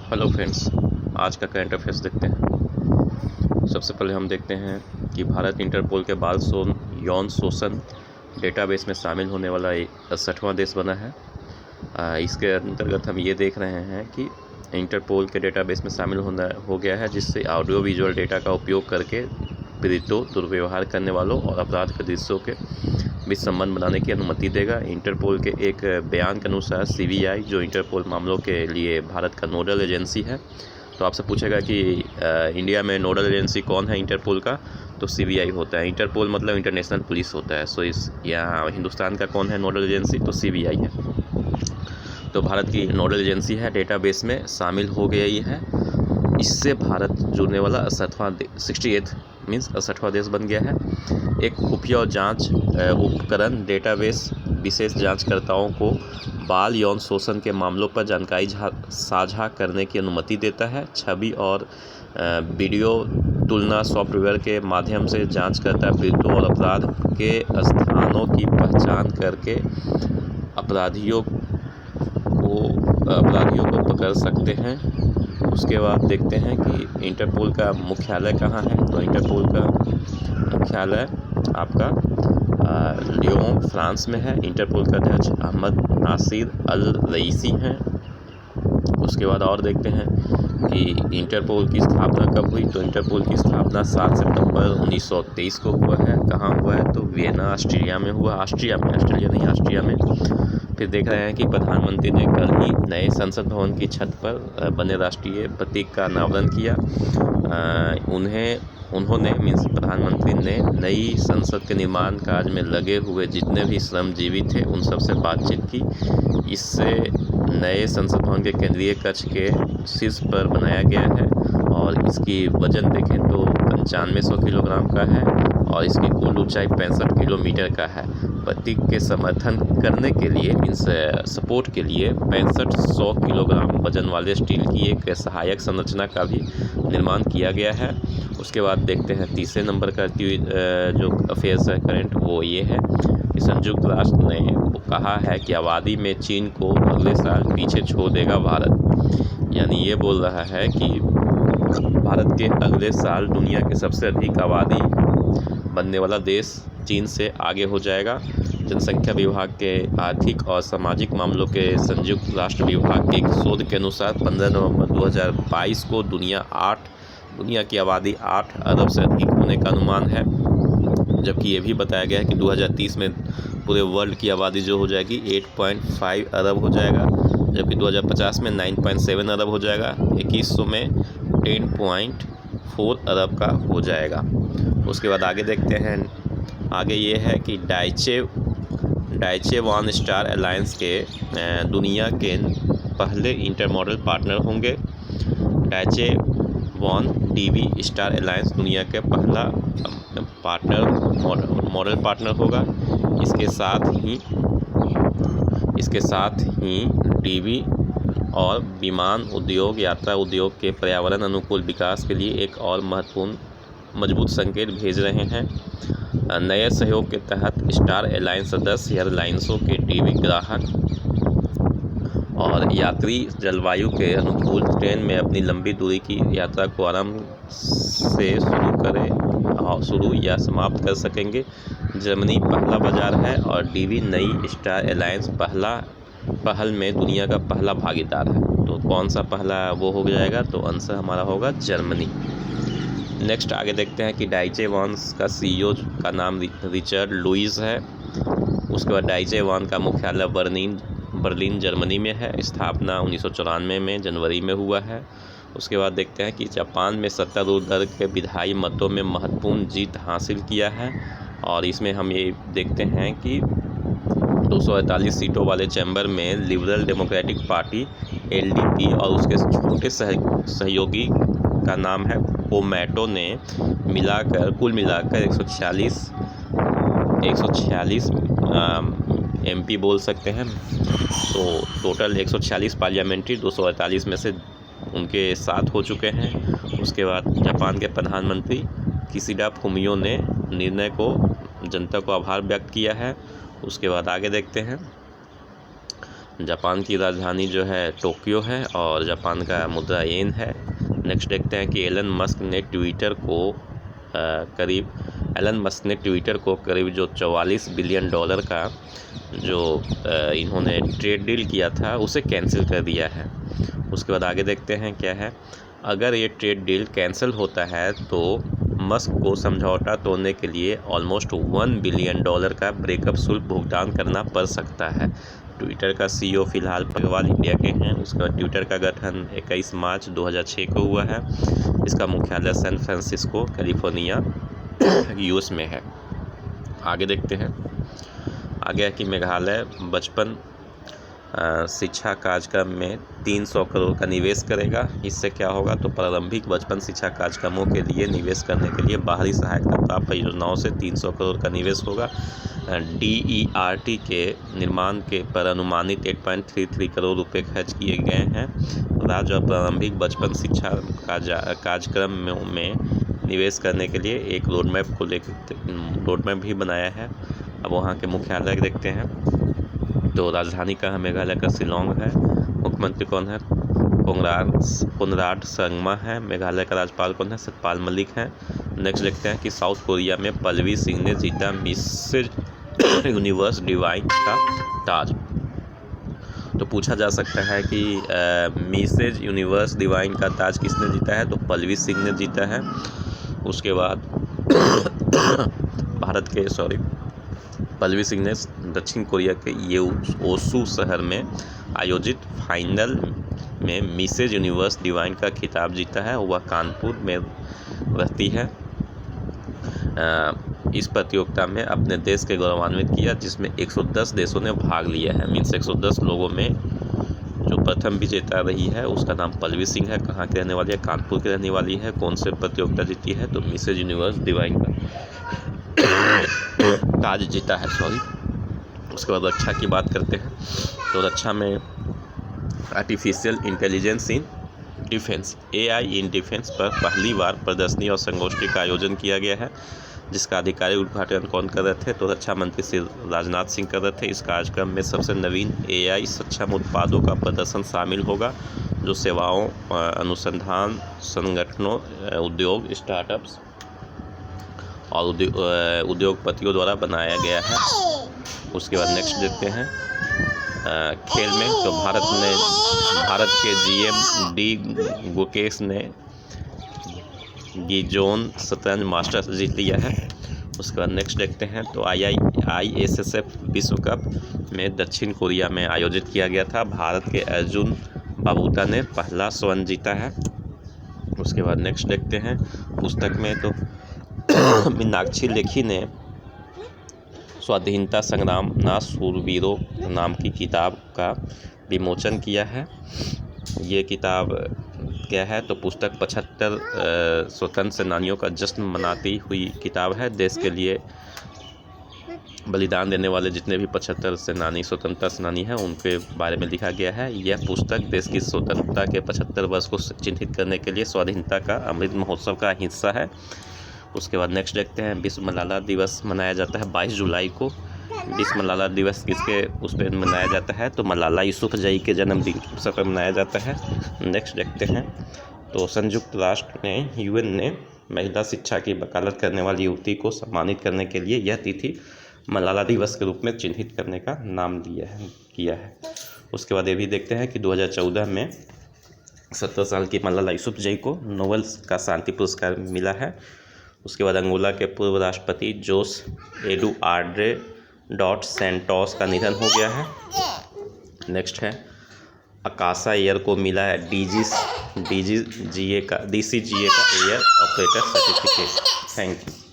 Hello friends, आज का current affairs देखते हैं। सबसे पहले हम देखते हैं कि भारत इंटरपोल के बाल यौन शोषण डेटाबेस में शामिल होने वाला 68वां देश बना है। इसके अंतर्गत हम ये देख रहे हैं कि इंटरपोल के डेटाबेस में शामिल हो गया है, जिससे ऑडियो विजुअल डेटा का उपयोग करके पीड़ितों, दुर्व्यवहार करने वालों और अपराध के दृश्यों के बीच संबंध बनाने की अनुमति देगा। इंटरपोल के एक बयान के अनुसार सीबीआई, जो इंटरपोल मामलों के लिए भारत का नोडल एजेंसी है, तो आपसे पूछेगा कि इंडिया में नोडल एजेंसी कौन है इंटरपोल का, तो सीबीआई होता है। इंटरपोल मतलब इंटरनेशनल पुलिस होता है। सो इस यहाँ हिंदुस्तान का कौन है नोडल एजेंसी, तो सीबीआई है। तो भारत की नोडल एजेंसी है, डेटाबेस में शामिल हो गई है। इससे भारत जुड़ने वाला 68वां देश बन गया है। एक खुफिया जांच उपकरण डेटाबेस विशेष जांचकर्ताओं को बाल यौन शोषण के मामलों पर जानकारी साझा करने की अनुमति देता है। छवि और वीडियो तुलना सॉफ्टवेयर के माध्यम से जांचकर्ता पीड़ितों और अपराध के स्थानों की पहचान करके अपराधियों को पकड़ सकते हैं। उसके बाद देखते हैं कि इंटरपोल का मुख्यालय कहाँ है। तो इंटरपोल का मुख्यालय आपका लियोन, फ्रांस में है। इंटरपोल का अध्यक्ष अहमद नासिर अल रईसी हैं। उसके बाद और देखते हैं कि इंटरपोल की स्थापना कब हुई। तो इंटरपोल की स्थापना 7 सितंबर 1923 को हुआ है। कहाँ हुआ है, तो वियना, ऑस्ट्रिया में हुआ। ऑस्ट्रिया में। फिर देख रहे हैं कि प्रधानमंत्री ने कल ही नए संसद भवन की छत पर बने राष्ट्रीय प्रतीक का अनावरण किया। प्रधानमंत्री ने नई संसद के निर्माण कार्य में लगे हुए जितने भी श्रमजीवी थे उन सबसे बातचीत की। इससे नए संसद भवन के केंद्रीय कक्ष के शीर्ष पर बनाया गया है और इसकी वजन देखें तो 9500 किलोग्राम का है और इसकी कुल ऊंचाई 65 किलोमीटर का है। प्रतीक के समर्थन करने के लिए सपोर्ट के लिए 6500 किलोग्राम वजन वाले स्टील की एक सहायक संरचना का भी निर्माण किया गया है। उसके बाद देखते हैं तीसरे नंबर का जो अफेयर्स है करंट, वो ये है कि संयुक्त राष्ट्र ने कहा है कि आबादी में चीन को अगले साल पीछे छोड़ देगा भारत। यानी ये बोल रहा है कि भारत के अगले साल दुनिया के सबसे अधिक आबादी बनने वाला देश चीन से आगे हो जाएगा। जनसंख्या विभाग के आर्थिक और सामाजिक मामलों के संयुक्त राष्ट्र विभाग के एक शोध के अनुसार 15 नवंबर 2022 को दुनिया की आबादी 8 अरब से अधिक होने का अनुमान है। जबकि ये भी बताया गया है कि 2030 में पूरे वर्ल्ड की आबादी जो हो जाएगी 8.5 अरब हो जाएगा, जबकि 2050 में 9.7 अरब हो जाएगा, 2100 में 10.4 अरब का हो जाएगा। उसके बाद आगे देखते हैं। आगे ये है कि डाइचे वन स्टार अलायंस के दुनिया के पहले इंटरमॉडल पार्टनर होंगे। डाइचे वन डीवी स्टार अलायंस दुनिया के पहला मॉडल पार्टनर होगा। इसके साथ ही डीवी और विमान उद्योग, यात्रा उद्योग के पर्यावरण अनुकूल विकास के लिए एक और मजबूत संकेत भेज रहे हैं। नए सहयोग के तहत स्टार अलायंस सदस्य एयरलाइंसों के डीवी ग्राहक और यात्री जलवायु के अनुकूल ट्रेन में अपनी लंबी दूरी की यात्रा को आराम से शुरू या समाप्त कर सकेंगे। जर्मनी पहला बाजार है और डीवी नई स्टार अलायंस पहल में दुनिया का पहला भागीदार है। तो कौन सा पहला वो हो जाएगा, तो आंसर हमारा होगा जर्मनी। नेक्स्ट आगे देखते हैं कि डाइचे वन का सीईओ का नाम रिचर्ड लुईस है। उसके बाद डाइचे वन का मुख्यालय बर्लिन जर्मनी में है। स्थापना 1994 में जनवरी में हुआ है। उसके बाद देखते हैं कि जापान में सत्तारूढ़ दल के विधायी मतों में महत्वपूर्ण जीत हासिल किया है और इसमें हम ये देखते हैं कि 248 सीटों वाले चैम्बर में लिबरल डेमोक्रेटिक पार्टी एलडीपी और उसके छोटे सहयोगी का नाम है कोमैटो ने कुल मिलाकर 146 एमपी बोल सकते हैं। तो टोटल 146 पार्लियामेंट्री 248 में से उनके साथ हो चुके हैं। उसके बाद जापान के प्रधानमंत्री किशिडा फुमियो ने निर्णय को जनता को आभार व्यक्त किया है। उसके बाद आगे देखते हैं। जापान की राजधानी जो है टोक्यो है और जापान का मुद्रा येन है। नेक्स्ट देखते हैं कि एलन मस्क ने ट्विटर को करीब जो $44 बिलियन का जो इन्होंने ट्रेड डील किया था उसे कैंसिल कर दिया है। उसके बाद आगे देखते हैं क्या है। अगर ये ट्रेड डील कैंसिल होता है तो मस्क को समझौता तोड़ने के लिए ऑलमोस्ट $1 बिलियन का ब्रेकअप शुल्क भुगतान करना पड़ सकता है। ट्विटर का CEO फिलहाल अग्रवाल इंडिया के हैं। उसके बाद ट्विटर का गठन 21 मार्च 2006 को हुआ है। इसका मुख्यालय सैन फ्रांसिस्को कैलिफोर्निया US में है। आगे देखते हैं। आगे है कि मेघालय बचपन शिक्षा कार्यक्रम में 300 करोड़ का निवेश करेगा। इससे क्या होगा तो प्रारंभिक बचपन शिक्षा कार्यक्रमों के लिए निवेश करने के लिए बाहरी सहायता प्राप्त परियोजनाओं से 300 करोड़ का निवेश होगा। DERT के निर्माण के पर अनुमानित 8.33 करोड़ रुपए खर्च किए गए हैं। राज्य और प्रारंभिक बचपन शिक्षा कार्यक्रम में निवेश करने के लिए एक रोडमैप भी बनाया है। अब वहाँ के मुख्यालय देखते हैं। तो राजधानी का मेघालय का शिलोंग है। मुख्यमंत्री कौन है? कोनराड संगमा है। मेघालय का राज्यपाल कौन है? सत्यपाल मलिक है। नेक्स्ट देखते हैं कि साउथ कोरिया में पल्लवी सिंह ने जीता मिसेज यूनिवर्स डिवाइन का ताज। तो पूछा जा सकता है कि मिसेज यूनिवर्स डिवाइन का ताज किसने जीता है? तो पल्लवी सिंह ने जीता है। उसके बाद पल्लवी सिंह ने दक्षिण कोरिया के ओसू शहर में आयोजित फाइनल में मिसेज यूनिवर्स डिवाइन का खिताब जीता है। वह कानपुर में रहती है। इस प्रतियोगिता में अपने देश के गौरवान्वित किया, जिसमें 110 देशों ने भाग लिया है। मीन्स 110 लोगों में जो प्रथम विजेता रही है उसका नाम पल्लवी सिंह है। कहाँ की रहने वाली है? कानपुर की रहने वाली है। कौन से प्रतियोगिता जीती है? तो मिसेज यूनिवर्स डिवाइन का ताज जीता है। उसके बाद रक्षा की बात करते हैं। तो रक्षा में artificial intelligence in defence AI in defence पर पहली बार प्रदर्शनी और संगोष्ठी का आयोजन किया गया है, जिसका आधिकारिक उद्घाटन कौन कर रहे थे? तो रक्षा मंत्री श्री राजनाथ सिंह कर रहे थे। इस कार्यक्रम में सबसे नवीन AI सक्षम उत्पादों का प्रदर्शन शामिल होगा, जो सेवाओं, अनुसंधान संगठनों, उद्योग, स्टार्टअप्स और उद्योगपतियों द्वारा बनाया गया है। उसके बाद नेक्स्ट देखते हैं खेल में। तो भारत के GM डी गुकेश ने गिजोन शतरंज मास्टर्स जीत लिया है। उसके बाद नेक्स्ट देखते हैं। तो ISSF विश्व कप में दक्षिण कोरिया में आयोजित किया गया था। भारत के अर्जुन बाबूता ने पहला स्वर्ण जीता है। उसके बाद नेक्स्ट देखते हैं। पुस्तक में तो मीनाक्षी लेखी ने स्वाधीनता संग्राम ना सूरवीरों नाम की किताब का विमोचन किया है। ये किताब क्या है? तो पुस्तक 75 स्वतंत्र सेनानियों का जश्न मनाती हुई किताब है। देश के लिए बलिदान देने वाले जितने भी 75 स्वतंत्रता सेनानी हैं उनके बारे में लिखा गया है। यह पुस्तक देश की स्वतंत्रता के 75 वर्ष को चिन्हित करने के लिए स्वाधीनता का अमृत महोत्सव का हिस्सा है। उसके बाद नेक्स्ट देखते हैं। विश्व मलाला दिवस मनाया जाता है 22 जुलाई को। विश्व मलाला दिवस किसके उस पर मनाया जाता है? तो मलाला यूसुफजई के जन्मदिन के अवसर पर मनाया जाता है। नेक्स्ट देखते हैं। तो संयुक्त राष्ट्र ने UN ने महिला शिक्षा की वकालत करने वाली युवती को सम्मानित करने के लिए यह तिथि मलाला दिवस के रूप में चिन्हित करने का नाम किया है। उसके बाद ये भी देखते हैं कि 2014 में 17 साल की मलाला यूसुफजई को नोबेल का शांति पुरस्कार मिला है। उसके बाद अंगोला के पूर्व राष्ट्रपति जोस एडुआर्डो डॉट सैंटोस का निधन हो गया है। नेक्स्ट है अकाशा एयर को मिला है DCGA का air operator certificate. Thank you.